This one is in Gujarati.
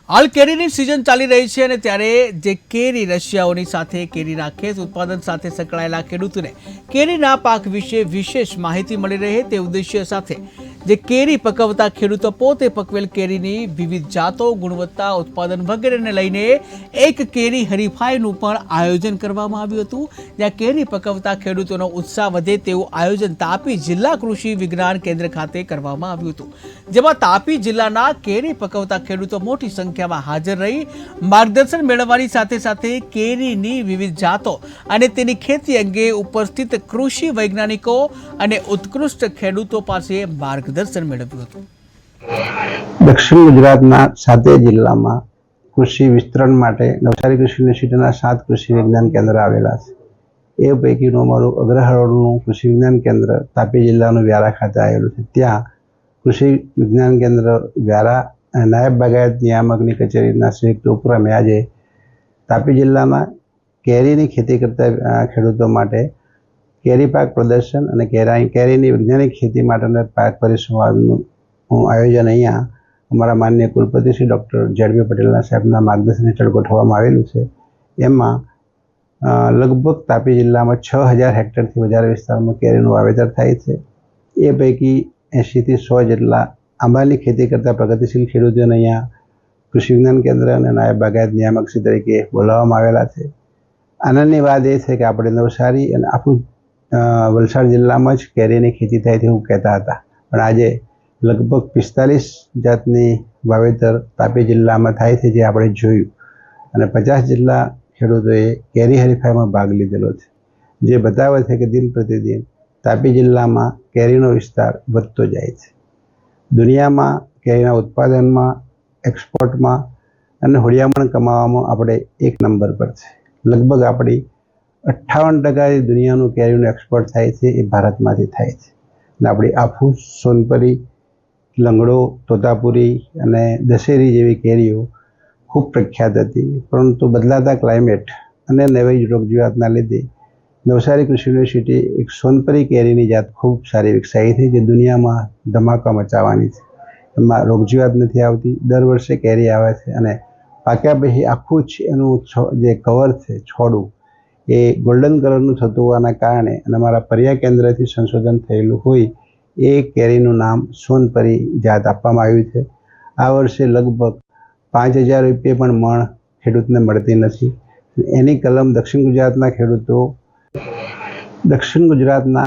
હાલ કેરીની સિઝન ચાલી રહી છે અને ત્યારે જે કેરી રશિયાઓની સાથે કેરીના ખેત ઉત્પાદન સાથે સંકળાયેલા ખેડૂતોને કેરીના પાક વિશે વિશેષ માહિતી મળી રહે તે ઉદ્દેશ્ય સાથે જે કેરી પકવતા ખેડૂતો પોતે પકવેલ કેરીની વિવિધ જાતો, ગુણવત્તા, ઉત્પાદન વગેરેને લઈને એક કેરી હરીફાઈનું પણ આયોજન કરવામાં આવ્યું હતું, જ્યાં કેરી પકવતા ખેડૂતોનો ઉત્સાહ વધે તેવું આયોજન તાપી જિલ્લા કૃષિ વિજ્ઞાન કેન્દ્ર ખાતે કરવામાં આવ્યું હતું, જેમાં તાપી જિલ્લાના કેરી પકવતા ખેડૂતો મોટી સંખ્યામાં હાજર રહી માર્ગદર્શન મેળવવાની સાથે સાથે કેરીની વિવિધ જાતો અને તેની ખેતી અંગે ઉપસ્થિત કૃષિ વૈજ્ઞાનિકો અને ઉત્કૃષ્ટ ખેડૂતો પાસે માર્ગદર્શન મેળવ્યું હતું। દક્ષિણ ગુજરાતના 7 જિલ્લામાં કૃષિ વિસ્તરણ માટે નવસારી કૃષિ યુનિવર્સિટીના 7 કૃષિ વિજ્ઞાન કેન્દ્ર આવેલા છે। એ પૈકીનું અમારું અગ્રહરોળનું કૃષિ વિજ્ઞાન કેન્દ્ર તાપી જિલ્લાનું વ્યારા ખાતે આવેલું છે। ત્યાં કૃષિ વિજ્ઞાન કેન્દ્ર વ્યારા અને નાયબ બાગાયત નિયામકની કચેરીના સંયુક્ત ઉપક્રમે આજે તાપી જિલ્લામાં કેરીની ખેતી કરતા ખેડૂતો માટે કેરી પાક પ્રદર્શન અને કેરીની વૈજ્ઞાનિક ખેતી માટેના પાક પરિસંવાદનું આયોજન અહીંયા અમારા માનનીય કુલપતિ શ્રી ડૉક્ટર જેડબી પટેલના સાહેબના માર્ગદર્શન હેઠળ ગોઠવવામાં આવેલું છે। એમાં લગભગ તાપી જિલ્લામાં 6000 હેક્ટરથી વધારે વિસ્તારમાં કેરીનું વાવેતર થાય છે। એ પૈકી 80 થી 100 જેટલા આંબાની ખેતી કરતા પ્રગતિશીલ ખેડૂતોને અહીંયા કૃષિ વિજ્ઞાન કેન્દ્ર અને નાયબ બાગાયત નિયામકશ્રી તરીકે બોલાવવામાં આવેલા છે। આનંદની વાત એ છે કે આપણે નવસારી અને આખું વલસાડ જિલ્લામાં જ કેરીની ખેતી થાય તેવું કહેતા હતા, પણ આજે લગભગ 45 જાતની વાવેતર તાપી જિલ્લામાં થાય છે, જે આપણે જોયું, અને 50 જેટલા ખેડૂતોએ કેરી હરીફાઈમાં ભાગ લીધેલો છે, જે બતાવે છે કે દિન પ્રતિદિન તાપી જિલ્લામાં કેરીનો વિસ્તાર વધતો જાય છે। દુનિયામાં કેરીના ઉત્પાદનમાં, એક્સપોર્ટમાં અને હોડિયામણ કમાવામાં આપણે 1 નંબર પર છે। લગભગ આપણી 58% દુનિયાનું કેરીનું એક્સપોર્ટ થાય છે એ ભારતમાંથી થાય છે, અને આપણી આફૂસ, સોનપરી, લંગડો, તોતાપુરી અને દશેરી જેવી કેરીઓ ખૂબ પ્રખ્યાત હતી, પરંતુ બદલાતા ક્લાઇમેટ અને નવી રોગજીવાતના લીધે નવસારી કૃષિ યુનિવર્સિટી એક સોનપરી કેરીની જાત ખૂબ સારી વિકસાવી છે, જે દુનિયામાં ધમાકા મચાવવાની છે। એમાં રોગજીવાત નથી આવતી, દર વર્ષે કેરી આવે છે, અને પાક્યા પછી આખું જ એનું જે કવર છે, છોડું, એ ગોલ્ડન કલરનું થતું હોવાના કારણે અને અમારા પર્યા કેન્દ્રથી સંશોધન થયેલું હોય એ કેરીનું નામ સોનપરી જાત આપવામાં આવ્યું છે। આ વર્ષે લગભગ 5000 રૂપિયા પણ મણ ખેડૂતને મળતી નથી। એની કલમ દક્ષિણ ગુજરાતના ખેડૂતો, દક્ષિણ ગુજરાતના